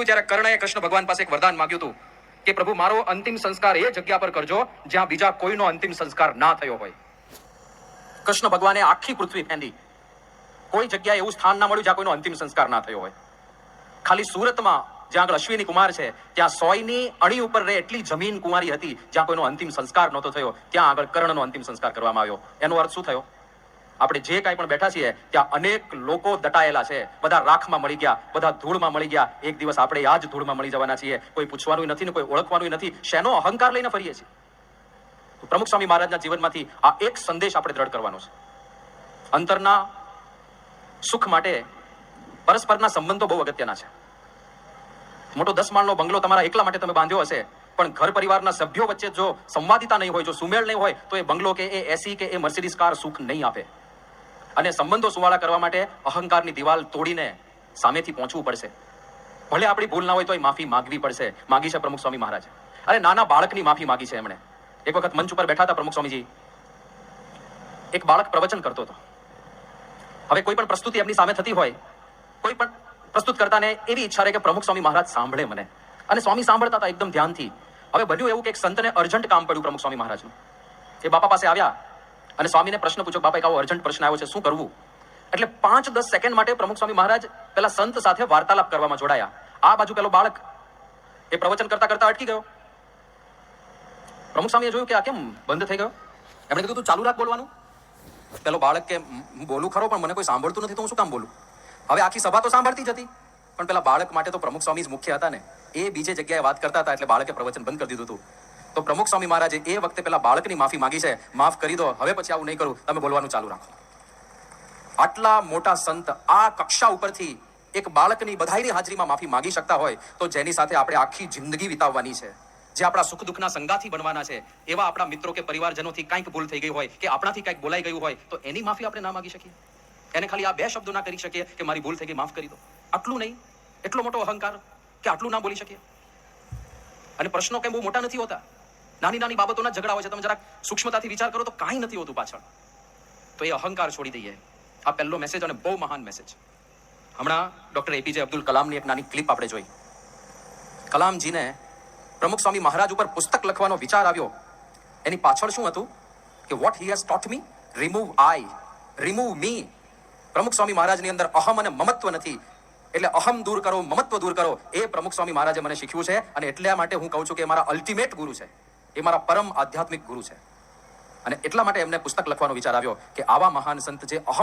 ત્યારે કર્ણએ કૃષ્ણ ભગવાન પાસે એક વરદાન માંગ્યું હતું કે પ્રભુ મારો અંતિમ સંસ્કાર એ જગ્યા પર કરજો જ્યાં બીજા કોઈનો અંતિમ સંસ્કાર ના થયો હોય. કૃષ્ણ ભગવાને આખી પૃથ્વી ફેંદી, કોઈ જગ્યાએ એવું સ્થાન ના મળ્યું જ્યાં કોઈનો અંતિમ સંસ્કાર ના થયો હોય. ખાલી સુરતમાં જ્યાં આગળ અશ્વિની કુમાર છે ત્યાં 100ની અણી ઉપર રે એટલી જમીન કુમારી હતી જ્યાં કોઈનો અંતિમ સંસ્કાર નહોતો થયો, ત્યાં આગળ કર્ણનો અંતિમ સંસ્કાર કરવામાં આવ્યો. એનો અર્થ શું થયો? આપણે જે કાંઈ પણ બેઠા છીએ ત્યાં અનેક લોકો દટાયેલા છે, બધા રાખમાં મળી ગયા, બધા ધૂળમાં મળી ગયા. એક દિવસ આપણે આ જ ધૂળમાં મળી જવાના છીએ. કોઈ પૂછવાનું નથી ને કોઈ ઓળખવાનું નથી. શેનો અહંકાર લઈને ફરીએ છીએ? તો પ્રમુખ સ્વામી મહારાજના જીવનમાંથી આ એક સંદેશ આપણે દ્રઢ કરવાનો છે. અંતરના સુખ માટે પરસ્પરના સંબંધો બહુ અગત્યના છે. મોટો 10 માળનો બંગલો તમારા એકલા માટે તમે બાંધ્યો હશે, પણ ઘર પરિવારના સભ્યો વચ્ચે જો સંવાદિતા નહીં હોય, જો સુમેળ નહીં હોય, તો એ બંગલો કે એ એસી કે એ મર્સિડીઝ કાર સુખ નહીં આપે. અને સંબંધો સુવાળા કરવા માટે અહંકારની દિવાલ તોડીને સામેથી પહોંચવું પડશે. ભલે આપણી ભૂલ ના હોય તો માફી માંગવી પડશે. માંગી છે પ્રમુખ સ્વામી મહારાજ. અરે નાના બાળકની માફી માંગી છે એમણે. એક વખત મંચ ઉપર બેઠા હતા પ્રમુખ સ્વામીજી. એક બાળક પ્રવચન કરતો હતો. હવે કોઈ પણ પ્રસ્તુતિ એમની સામે થતી હોય, કોઈ પણ પ્રસ્તુત કરતાને એવી ઈચ્છા રહે કે પ્રમુખ સ્વામી મહારાજ સાંભળે મને. અને સ્વામી સાંભળતા હતા એકદમ ધ્યાનથી. હવે બન્યું એવું કે એક સંતને અર્જન્ટ કામ પડ્યું પ્રમુખ સ્વામી મહારાજનું. એ બાપા પાસે આવ્યા અને સ્વામીને પ્રશ્ન પૂછ્યો, બાપા એક આવો અર્જન્ટ પ્રશ્ન આવ્યો છે, શું કરવું? એટલે 5-10 સેકન્ડ માટે પ્રમુખ સ્વામી મહારાજ પેલા સંત સાથે વાર્તાલાપ કરવામાં જોડાયા. આ બાજુ પેલો બાળક એ પ્રવચન કરતા કરતા અટકી ગયો. પ્રમુખ સ્વામીએ જોયું કે આ કેમ બંધ થઈ ગયો. એમણે કીધું તું ચાલુ રાખ બોલવાનું. પેલો બાળક કે હું બોલું ખરો પણ મને કોઈ સાંભળતું નથી તો હું શું કામ બોલું? હવે આખી સભા તો સાંભળતી જ હતી, પણ પેલા બાળક માટે તો પ્રમુખ સ્વામી જ મુખ્ય હતા ને. એ બીજે જગ્યાએ વાત કરતા હતા એટલે બાળકે પ્રવચન બંધ કરી દીધું હતું. તો પ્રમુખ સ્વામી મહારાજે એ વખતે પેલા બાળકની માફી માંગી છે, માફ કરી દો, હવે પછી આવું નહીં કરું, તમે બોલવાનું ચાલુ રાખો. આટલા મોટા સંત આ કક્ષા ઉપરથી એક બાળકની બધાઈની હાજરીમાં માફી માંગી શકતા હોય તો જેની સાથે આપણે આખી જિંદગી વિતાવવાની છે, જે આપણા સુખ દુઃખના સંગાથી બનવાના છે, એવા આપણા મિત્રો કે પરિવારજનોથી કંઈક ભૂલ થઈ ગઈ હોય કે આપણાથી કંઈક બોલાઈ ગયું હોય તો એની માફી આપણે ના માંગી શકીએ? એને ખાલી આ 2 શબ્દો ના કરી શકીએ કે મારી ભૂલ થઈ ગઈ, માફ કરી દો? આટલું નહીં, એટલો મોટો અહંકાર કે આટલું ના બોલી શકીએ? અને પ્રશ્નો કેમ બહુ મોટા નથી હોતા, નાની નાની બાબતોના ઝઘડા હોય છે. તમે જરાક સૂક્ષ્મતાથી વિચાર કરો તો કાંઈ નથી હોતું પાછળ. તો એ અહંકાર છોડી દઈએ. આ પહેલો મેસેજ અને બહુ મહાન મેસેજ. હમણાં ડોક્ટર એપીજે અબ્દુલ કલામની એક નાની ક્લિપ આપણે જોઈ. કલામજીને પ્રમુખ સ્વામી મહારાજ ઉપર પુસ્તક લખવાનો વિચાર આવ્યો. એની પાછળ શું હતું કે what he has taught me, remove I, remove me. Pramukh Swami મહારાજની અંદર અહમ અને મમત્વ નથી, એટલે અહમ દૂર કરો, મમત્વ દૂર કરો. એ પ્રમુખ સ્વામી મહારાજે મને શીખ્યું છે. અને એટલા માટે હું કહું છું કે એ મારા અલ્ટિમેટ ગુરુ છે, એ મારા પરમ આધ્યાત્મિક ગુરુ છે. અને એટલા માટે એમને પુસ્તક લખવાનો વિચાર આવ્યો કે આવા મહાન સંત જે અહમ